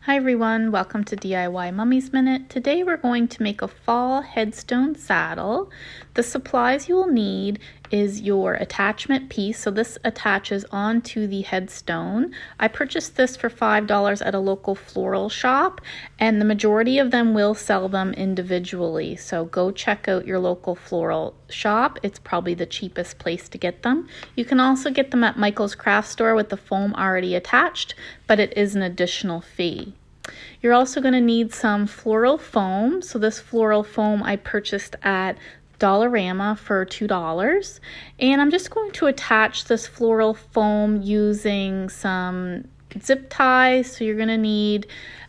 Hi everyone, welcome to DIY Mummy's Minute. Today we're going to make a fall headstone saddle. The supplies you will need is your attachment piece. So this attaches onto the headstone. I purchased this for $5 at a local floral shop, and the majority of them will sell them individually. So go check out your local floral shop. It's probably the cheapest place to get them. You can also get them at Michael's craft store with the foam already attached, but it is an additional fee. You're also going to need some floral foam. So this floral foam I purchased at Dollarama for $2. And I'm just going to attach this floral foam using some zip ties. So you're going to need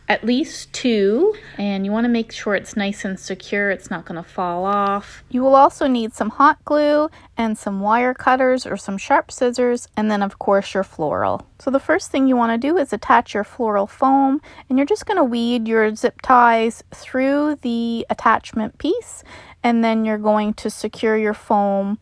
at least 2, and you want to make sure it's nice and secure. It's not going to fall off. You will also need some hot glue and some wire cutters or some sharp scissors, and then of course your floral. So the first thing you want to do is attach your floral foam, and you're just going to weed your zip ties through the attachment piece, and then you're going to secure your foam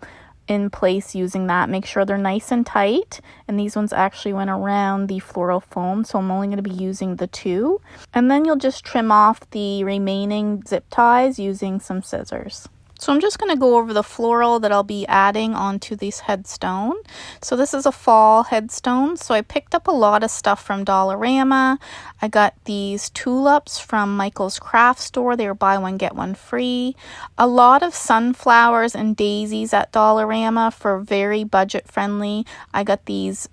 in place using that. Make sure they're nice and tight, and these ones actually went around the floral foam, so I'm only going to be using the 2. And then you'll just trim off the remaining zip ties using some scissors. So I'm just going to go over the floral that I'll be adding onto this headstone. So this is a fall headstone. So I picked up a lot of stuff from Dollarama. I got these tulips from Michael's craft store. They were buy one, get one free. A lot of sunflowers and daisies at Dollarama for very budget friendly. I got these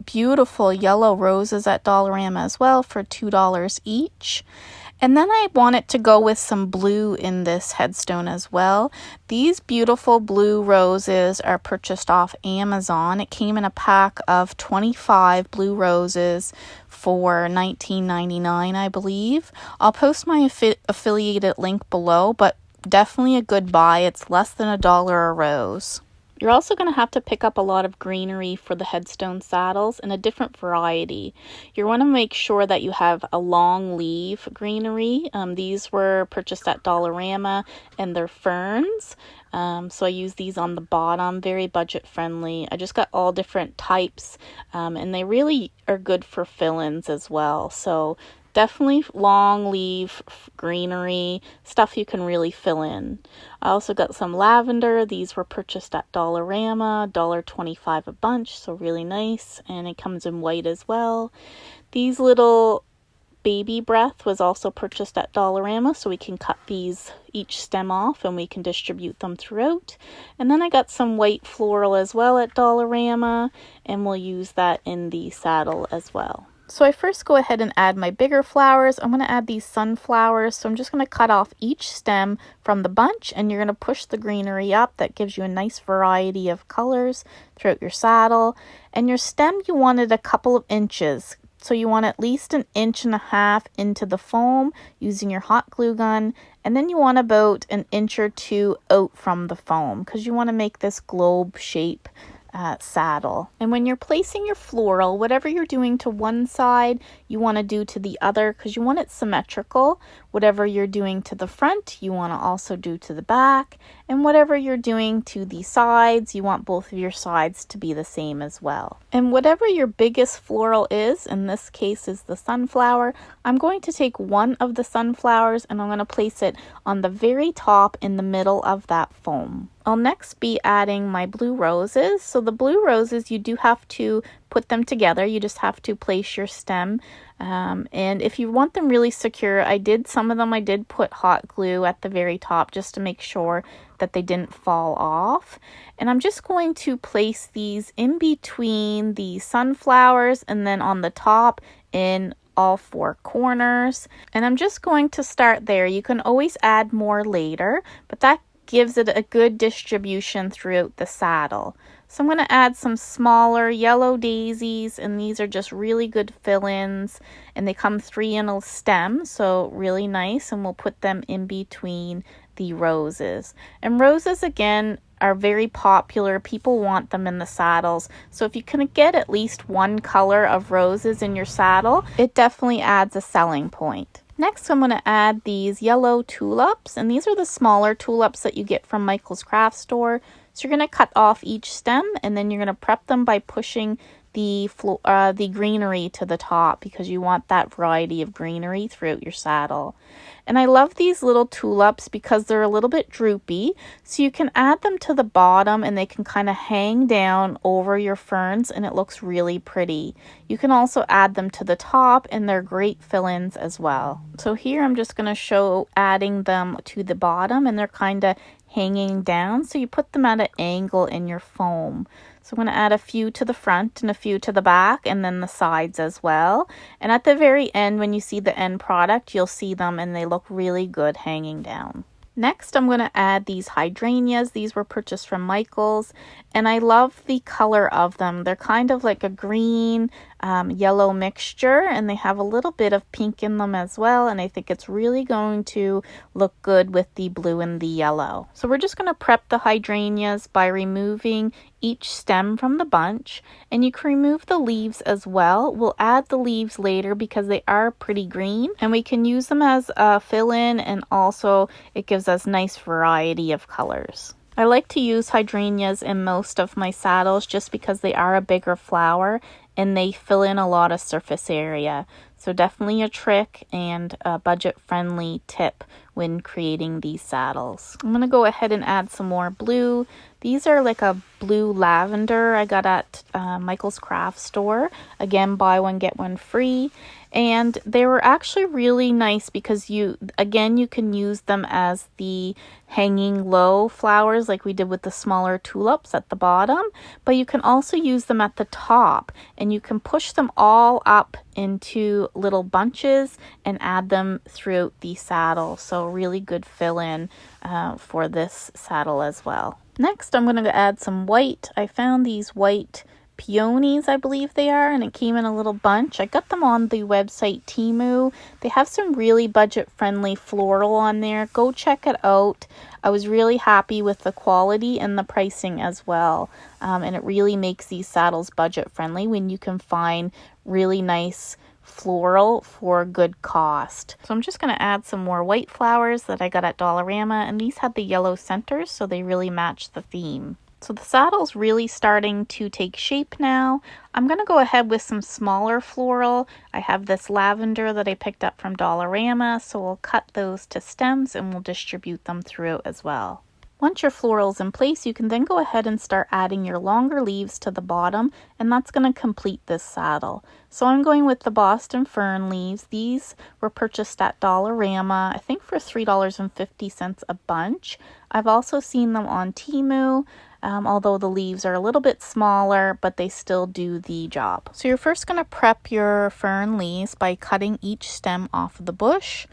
beautiful yellow roses at Dollarama as well for $2 each. And then I wanted to go with some blue in this headstone as well. These beautiful blue roses are purchased off Amazon. It came in a pack of 25 blue roses for $19.99, I believe. I'll post my affiliated link below, but definitely a good buy. It's less than $1 a rose. You're also going to have to pick up a lot of greenery for the headstone saddles in a different variety. You want to make sure that you have a long leaf greenery. These were purchased at Dollarama, and they're ferns. So I use these on the bottom, very budget friendly. I just got all different types, and they really are good for fill-ins as well. So definitely long leaf greenery, stuff you can really fill in. I also got some lavender. These were purchased at Dollarama, $1.25 a bunch, so really nice. And it comes in white as well. These little baby breath was also purchased at Dollarama, so we can cut these each stem off and we can distribute them throughout. And then I got some white floral as well at Dollarama, and we'll use that in the saddle as well. So I first go ahead and add my bigger flowers. I'm going to add these sunflowers. So I'm just going to cut off each stem from the bunch, and you're going to push the greenery up. That gives you a nice variety of colors throughout your saddle. And your stem, you want it a couple of inches. So you want at least 1.5 inches into the foam using your hot glue gun. And then you want about 1 inch or 2 out from the foam, because you want to make this globe shape saddle. And when you're placing your floral, whatever you're doing to one side, you want to do to the other, because you want it symmetrical. Whatever you're doing to the front, you want to also do to the back. And whatever you're doing to the sides, you want both of your sides to be the same as well. And whatever your biggest floral is, in this case is the sunflower, I'm going to take one of the sunflowers and I'm going to place it on the very top in the middle of that foam. I'll next be adding my blue roses. So the blue roses, you do have to put them together. You just have to place your stem. And if you want them really secure, some of them I did put hot glue at the very top just to make sure that they didn't fall off. And I'm just going to place these in between the sunflowers and then on the top in all 4 corners. And I'm just going to start there. You can always add more later, but that gives it a good distribution throughout the saddle. So I'm going to add some smaller yellow daisies, and these are just really good fill-ins, and they come 3 in a stem, so really nice, and we'll put them in between the roses. And roses, again, are very popular. People want them in the saddles, so if you can get at least one color of roses in your saddle, it definitely adds a selling point. Next, I'm going to add these yellow tulips, and these are the smaller tulips that you get from Michael's craft store. So you're going to cut off each stem, and then you're going to prep them by pushing the greenery to the top because you want that variety of greenery throughout your saddle. And I love these little tulips because they're a little bit droopy, so you can add them to the bottom and they can kind of hang down over your ferns and it looks really pretty. You can also add them to the top and they're great fill-ins as well. So here I'm just going to show adding them to the bottom and they're kind of hanging down, so you put them at an angle in your foam. So I'm going to add a few to the front and a few to the back and then the sides as well. And at the very end, when you see the end product, you'll see them and they look really good hanging down. Next, I'm going to add these hydrangeas. These were purchased from Michael's, and I love the color of them. They're kind of like a green, yellow mixture, and they have a little bit of pink in them as well, and I think it's really going to look good with the blue and the yellow. So we're just going to prep the hydrangeas by removing each stem from the bunch, and you can remove the leaves as well. We'll add the leaves later because they are pretty green, and we can use them as a fill-in, and also it gives us nice variety of colors. I like to use hydrangeas in most of my saddles just because they are a bigger flower and they fill in a lot of surface area. So definitely a trick and a budget-friendly tip when creating these saddles. I'm going to go ahead and add some more blue. These are like a blue lavender I got at Michael's craft store. Again, buy one, get one free. And they were actually really nice because you can use them as the hanging low flowers like we did with the smaller tulips at the bottom, but you can also use them at the top and you can push them all up into little bunches and add them throughout the saddle. So really good fill in for this saddle as well. Next, I'm going to add some white. I found these white peonies, I believe they are, and it came in a little bunch. I got them on the website Temu. They have some really budget-friendly floral on there. Go check it out. I was really happy with the quality and the pricing as well. And it really makes these saddles budget-friendly when you can find really nice floral for good cost. So I'm just going to add some more white flowers that I got at Dollarama, and these had the yellow centers, so they really match the theme. So the saddle's really starting to take shape now. I'm going to go ahead with some smaller floral. I have this lavender that I picked up from Dollarama, so we'll cut those to stems and we'll distribute them throughout as well. Once your floral's in place, you can then go ahead and start adding your longer leaves to the bottom, and that's going to complete this saddle. So I'm going with the Boston fern leaves. These were purchased at Dollarama, I think for $3.50 a bunch. I've also seen them on Temu, although the leaves are a little bit smaller, but they still do the job. So you're first going to prep your fern leaves by cutting each stem off of the bush.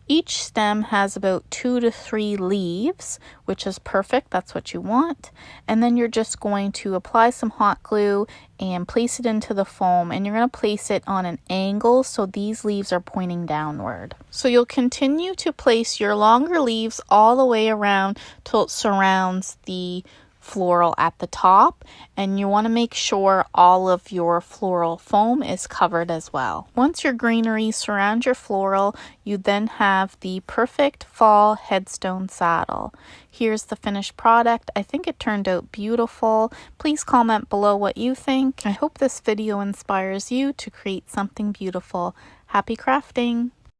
Each stem has about 2 to 3 leaves, which is perfect. That's what you want. And then you're just going to apply some hot glue and place it into the foam, and you're going to place it on an angle so these leaves are pointing downward. So you'll continue to place your longer leaves all the way around till it surrounds the floral at the top, and you want to make sure all of your floral foam is covered as well. Once your greenery surrounds your floral, you then have the perfect fall headstone saddle. Here's the finished product. I think it turned out beautiful. Please comment below what you think. I hope this video inspires you to create something beautiful. Happy crafting!